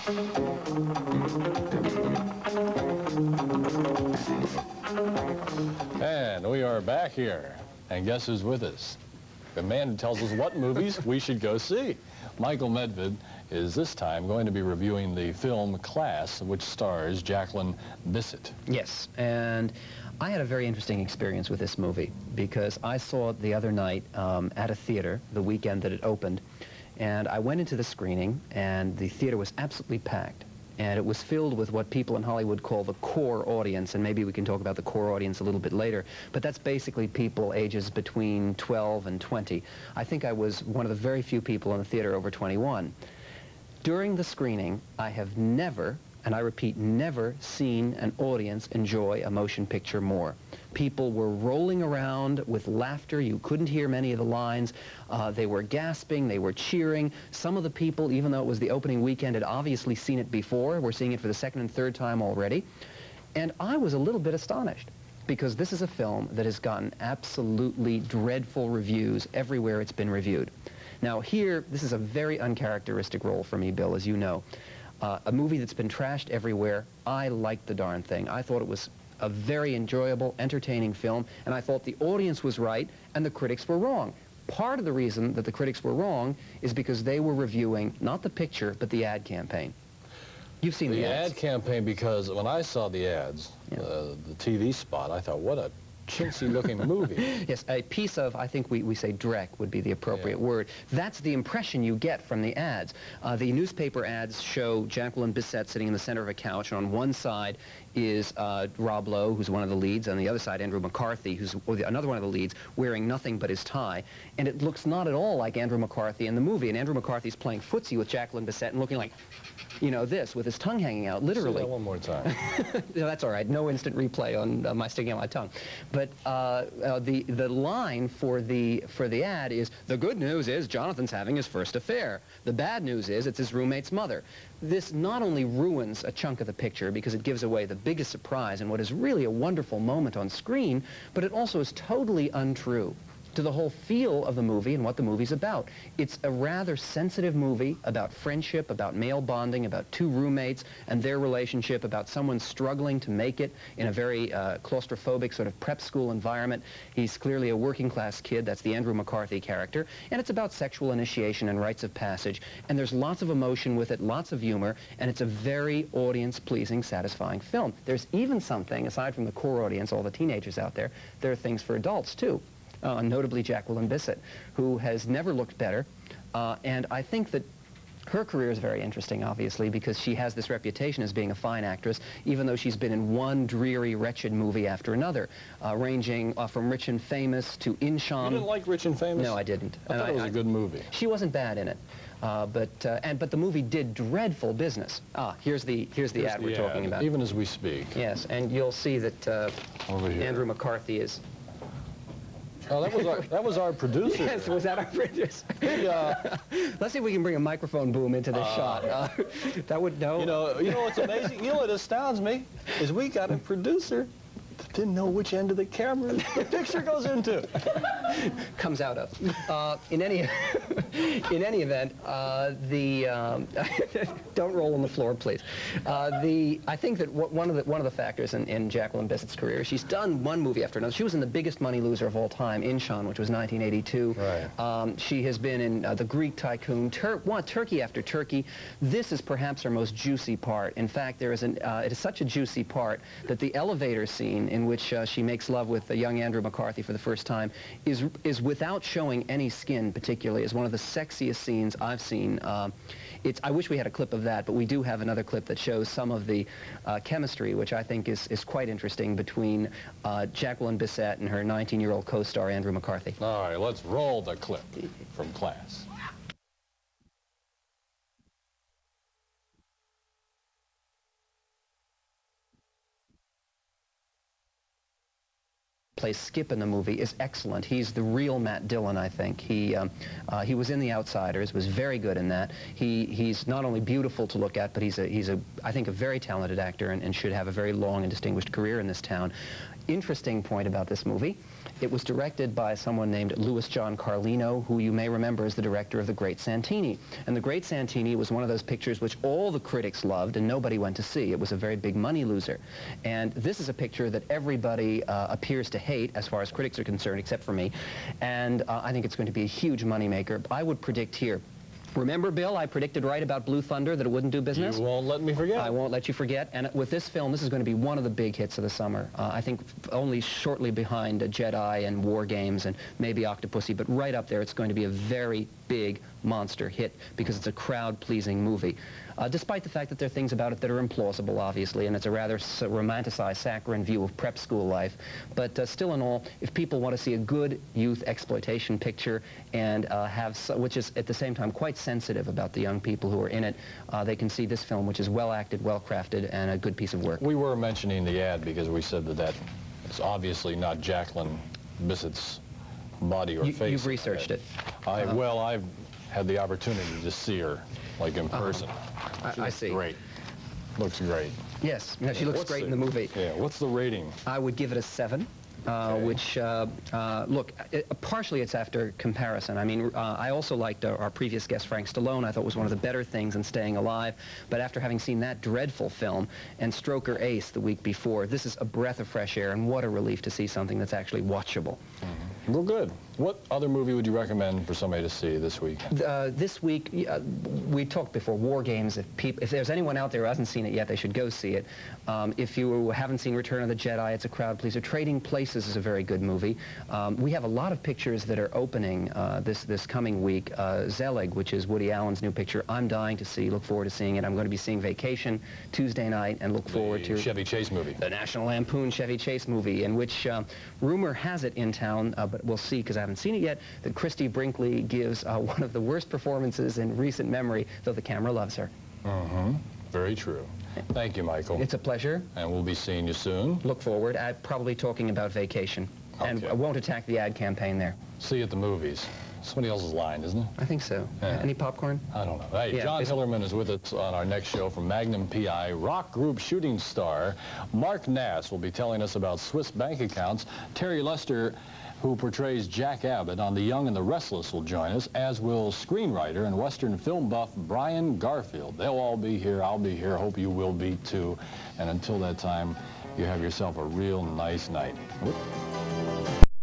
And we are back here. And guess who's with us? The man who tells us what movies we should go see. Michael Medved is this time going to be reviewing the film Class, which stars Jaqueline Bisset. Yes, and I had a very interesting experience with this movie because I saw it the other night at a theater the weekend that it opened, and I went into the screening and the theater was absolutely packed. And it was filled with what people in Hollywood call the core audience, and maybe we can talk about the core audience a little bit later, but that's basically people ages between 12 and 20. I think I was one of the very few people in the theater over 21. During the screening, I have never, and I repeat, never seen an audience enjoy a motion picture more. People were rolling around with laughter. You couldn't hear many of the lines. They were gasping. They were cheering. Some of the people, even though it was the opening weekend, had obviously seen it before. We're seeing it for the second and third time already. And I was a little bit astonished because this is a film that has gotten absolutely dreadful reviews everywhere it's been reviewed. Now here, this is a very uncharacteristic role for me, Bill, as you know. A movie that's been trashed everywhere. I liked the darn thing. I thought it was a very enjoyable, entertaining film, and I thought the audience was right and the critics were wrong. Part of the reason that the critics were wrong is because they were reviewing not the picture, but the ad campaign. You've seen the ads. The ad campaign, because when I saw the ads, Yeah. the TV spot, I thought, what a chintzy-looking movie. Yes, a piece of, I think we say dreck would be the appropriate word. That's the impression you get from the ads. The newspaper ads show Jaqueline Bisset sitting in the center of a couch, and on one side is Rob Lowe, who's one of the leads, on the other side Andrew McCarthy, who's another one of the leads, wearing nothing but his tie. And it looks not at all like Andrew McCarthy in the movie. And Andrew McCarthy's playing footsie with Jaqueline Bisset and looking like, you know, this, with his tongue hanging out, literally. Say that one more time. No, that's all right. No instant replay on my sticking out my tongue. But the line for the ad is, the good news is Jonathan's having his first affair. The bad news is it's his roommate's mother. This not only ruins a chunk of the picture because it gives away the biggest surprise and what is really a wonderful moment on screen, but it also is totally untrue to the whole feel of the movie and what the movie's about. It's a rather sensitive movie about friendship, about male bonding, about two roommates and their relationship, about someone struggling to make it in a very claustrophobic sort of prep school environment. He's clearly a working class kid. That's the Andrew McCarthy character. And it's about sexual initiation and rites of passage. And there's lots of emotion with it, lots of humor, and it's a very audience-pleasing, satisfying film. There's even something, aside from the core audience, all the teenagers out there, there are things for adults too. Notably Jaqueline Bisset, who has never looked better. And I think that her career is very interesting, obviously, because she has this reputation as being a fine actress, even though she's been in one dreary, wretched movie after another, ranging from Rich and Famous to Inchon. You didn't like Rich and Famous? No, I didn't. I thought it was a good movie. She wasn't bad in it. But the movie did dreadful business. Here's the ad we're talking about. Even as we speak. Yes, and you'll see that Over here. Andrew McCarthy is... Oh, that was our producer. Yes, was that our producer? Let's see if we can bring a microphone boom into this shot. That would, no. You know what's amazing? You know what astounds me? Is we got a producer that didn't know which end of the camera the picture goes into. Comes out of. In any event, don't roll on the floor, please. I think that one of the factors in Jaqueline Bisset's career, she's done one movie after another. She was in the biggest money loser of all time, Inchon, which was 1982. Right. She has been in The Greek Tycoon, Turkey After Turkey. This is perhaps her most juicy part. In fact, there is it is such a juicy part that the elevator scene in which she makes love with the young Andrew McCarthy for the first time is without showing any skin particularly, is one of the sexiest scenes I've seen. I wish we had a clip of that, but we do have another clip that shows some of the chemistry, which I think is quite interesting, between Jaqueline Bisset and her 19-year-old co-star Andrew McCarthy. All right, let's roll the clip from Class. Plays Skip in the movie is excellent. He's the real Matt Dillon, I think. He was in The Outsiders, was very good in that. He's not only beautiful to look at, but he's I think a very talented actor and should have a very long and distinguished career in this town. interesting point about this movie. It was directed by someone named Louis John Carlino, who you may remember as the director of The Great Santini. And The Great Santini was one of those pictures which all the critics loved and nobody went to see. It was a very big money loser. And this is a picture that everybody appears to hate as far as critics are concerned, except for me. And I think it's going to be a huge moneymaker. I would predict here. Remember, Bill, I predicted right about Blue Thunder that it wouldn't do business? You won't let me forget. I won't let you forget. And with this film, this is going to be one of the big hits of the summer. I think only shortly behind Jedi and War Games and maybe Octopussy, but right up there, it's going to be a very big monster hit because it's a crowd-pleasing movie. Despite the fact that there are things about it that are implausible, obviously, and it's a rather romanticized, saccharine view of prep school life. But still in all, if people want to see a good youth exploitation picture and which is at the same time quite sensitive about the young people who are in it, they can see this film, which is well acted, well crafted, and a good piece of work. We were mentioning the ad because we said that it's obviously not Jaqueline Bisset's body or face. You've researched it. Well, I've had the opportunity to see her, like in person. I see. Great. Looks great. Yes, no, she looks great in the movie. Yeah, what's the rating? I would give it a 7. Which, look, partially it's after comparison. I mean, I also liked our previous guest, Frank Stallone. I thought was one of the better things in Staying Alive. But after having seen that dreadful film and Stroker Ace the week before, this is a breath of fresh air, and what a relief to see something that's actually watchable. Well, good. What other movie would you recommend for somebody to see this week? This week, we talked before, War Games. If there's anyone out there who hasn't seen it yet, they should go see it. If you haven't seen Return of the Jedi, it's a crowd pleaser. Trading Places is a very good movie. We have a lot of pictures that are opening this coming week. Zelig, which is Woody Allen's new picture, I'm dying to see. Look forward to seeing it. I'm going to be seeing Vacation Tuesday night and look forward to... Chevy Chase movie. The National Lampoon Chevy Chase movie, in which rumor has it in town, but we'll see because I haven't seen it yet, that Christy Brinkley gives one of the worst performances in recent memory, though the camera loves her. Very true. Thank you, Michael. It's a pleasure. And we'll be seeing you soon. Look forward. I'm probably talking about Vacation. Okay. And I won't attack the ad campaign there. See you at the movies. Somebody else's line, isn't it? I think so. Yeah. Any popcorn? I don't know. Hey, Yeah, John Hillerman is with us on our next show from Magnum P.I. Rock group shooting star Mark Nass will be telling us about Swiss bank accounts. Terry Lester, who portrays Jack Abbott on The Young and the Restless, will join us, as will screenwriter and Western film buff Brian Garfield. They'll all be here. I'll be here. Hope you will be, too. And until that time, you have yourself a real nice night. Whoop.